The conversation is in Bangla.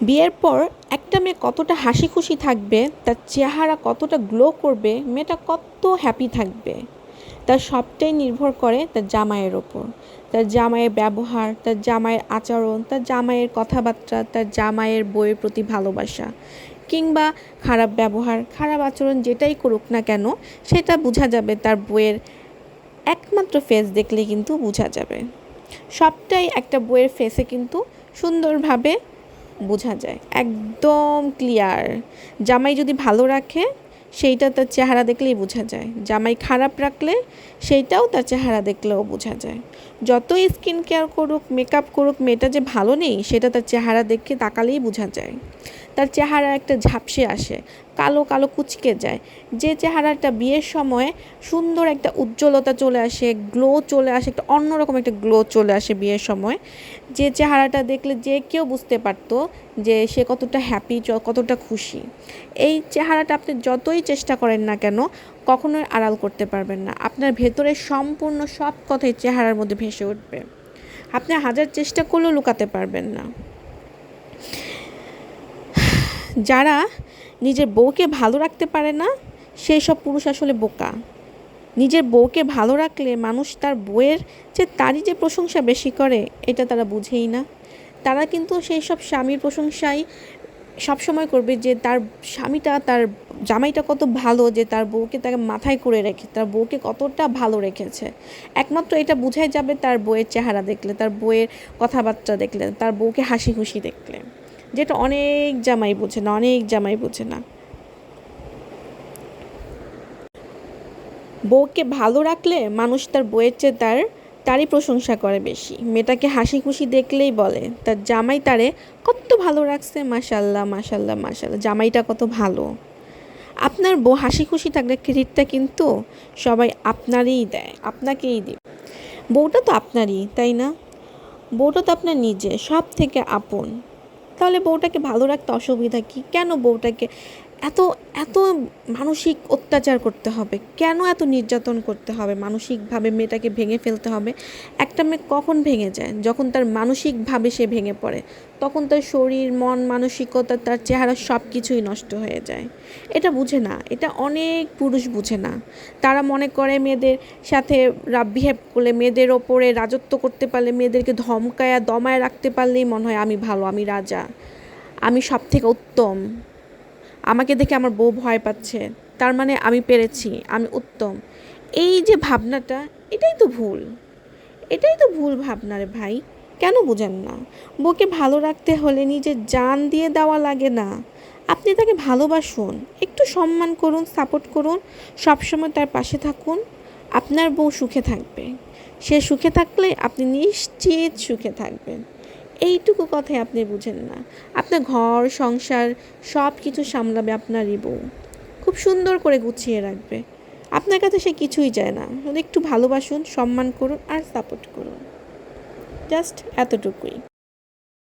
বিয়ের পর একটা মেয়ে কতটা হাসি খুশি থাকবে, তার চেহারা কতটা গ্লো করবে, মেয়েটা কত হ্যাপি থাকবে, তার সবটাই নির্ভর করে তার জামাইয়ের ওপর। তার জামাইয়ের ব্যবহার, তার জামাইয়ের আচরণ, তার জামাইয়ের কথাবার্তা, তার জামাইয়ের বউয়ের প্রতি ভালোবাসা, কিংবা খারাপ ব্যবহার, খারাপ আচরণ যেটাই করুক না কেন, সেটা বোঝা যাবে তার বউয়ের একমাত্র ফেস দেখলে কিন্তু বোঝা যাবে। সবটাই একটা বউয়ের ফেসে কিন্তু সুন্দরভাবে বোঝা যায়, একদম ক্লিয়ার। জামাই যদি ভালো রাখে সেইটা তার চেহারা দেখলেই বোঝা যায়, জামাই খারাপ রাখলে সেইটাও তার চেহারা দেখলেও বোঝা যায়। যতই স্কিন কেয়ার করুক, মেকআপ করুক, মেয়েটা যে ভালো নেই সেটা তার চেহারা দেখে তাকালেই বোঝা যায়। তার চেহারা একটা ঝাপসে আসে, কালো কালো কুচকে যায়। যে চেহারাটা বিয়ের সময় সুন্দর একটা উজ্জ্বলতা চলে আসে, গ্লো চলে আসে, একটা অন্যরকম একটা গ্লো চলে আসে বিয়ের সময়, যে চেহারাটা দেখলে যে কেউ বুঝতে পারতো যে সে কতটা হ্যাপি, কতটা খুশি। এই চেহারাটা আপনি যতই চেষ্টা করেন না কেন কখনোই আড়াল করতে পারবেন না। আপনার ভেতরে সম্পূর্ণ সব কথাই চেহারার মধ্যে ভেসে উঠবে, আপনি হাজার চেষ্টা করলেও লুকাতে পারবেন না। যারা নিজের বউকে ভালো রাখতে পারে না সেই সব পুরুষ আসলে বোকা। নিজের বউকে ভালো রাখলে মানুষ তার বউয়ের যে তারই যে প্রশংসা বেশি করে এটা তারা বুঝেই না। তারা কিন্তু সেই সব স্বামীর প্রশংসাই সবসময় করবে, যে তার স্বামীটা, তার জামাইটা কত ভালো, যে তার বউকে তাকে মাথায় করে রেখে, তার বউকে কতটা ভালো রেখেছে। একমাত্র এটা বোঝাই যাবে তার বউয়ের চেহারা দেখলে, তার বউয়ের কথাবার্তা দেখলে, তার বউকে হাসি খুশি দেখলে, যেটা অনেক জামাই বোঝে না, অনেক জামাই বোঝে না। বউকে ভালো রাখলে মানুষ তার বউয়ের চেয়ে তারই প্রশংসা করে বেশি। মেয়েটাকে হাসি খুশি দেখলেই বলে তার জামাই তারে কত ভালো রাখছে, মাশাল্লাহ মাশাল্লাহ মাশাল্লাহ, জামাইটা কত ভালো। আপনার বউ হাসি খুশি থাকলে ক্রেডিটটা কিন্তু সবাই আপনারই দেয়, আপনাকেই দিবে। বউটা তো আপনারই, তাই না? বউটা তো আপনার নিজে, সব থেকে আপন। তাহলে বউটাকে ভালো রাখতে অসুবিধা কী? কেন বউটাকে এত এত মানসিক অত্যাচার করতে হবে? কেন এত নির্যাতন করতে হবে? মানসিকভাবে মেয়েটাকে ভেঙে ফেলতে হবে? একটা মেয়ে কখন ভেঙে যায়? যখন তার মানসিকভাবে সে ভেঙে পড়ে, তখন তার শরীর, মন, মানসিকতা, তার চেহারা সব কিছুই নষ্ট হয়ে যায়। এটা বুঝে না, এটা অনেক পুরুষ বুঝে না। তারা মনে করে মেয়েদের সাথে বিহেভ করলে, মেয়েদের ওপরে রাজত্ব করতে পারলে, মেয়েদেরকে ধমকায়া দমায় রাখতে পারলেই মনে হয় আমি ভালো, আমি রাজা, আমি সব থেকে উত্তম, আমাকে দেখে আমার বউ ভয় পাচ্ছে, তার মানে আমি পেরেছি, আমি উত্তম। এই যে ভাবনাটা, এটাই তো ভুল, এটাই তো ভুল ভাবনা রে ভাই। কেন বুঝেন না? বউকে ভালো রাখতে হলে নিজের জান দিয়ে দেওয়া লাগে না। আপনি তাকে ভালোবাসুন, একটু সম্মান করুন, সাপোর্ট করুন, সবসময় তার পাশে থাকুন। আপনার বউ সুখে থাকবে, সে সুখে থাকলে আপনি নিশ্চিত সুখে থাকবেন। এইটুকু কথাই আপনি বুঝেন না। আপনার ঘর সংসার সব কিছু সামলাবে আপনারই বউ, খুব সুন্দর করে গুছিয়ে রাখবে। আপনার কাছে সে কিছুই চায় না, শুধু একটু ভালোবাসুন, সম্মান করুন আর সাপোর্ট করুন, জাস্ট এতটুকুই।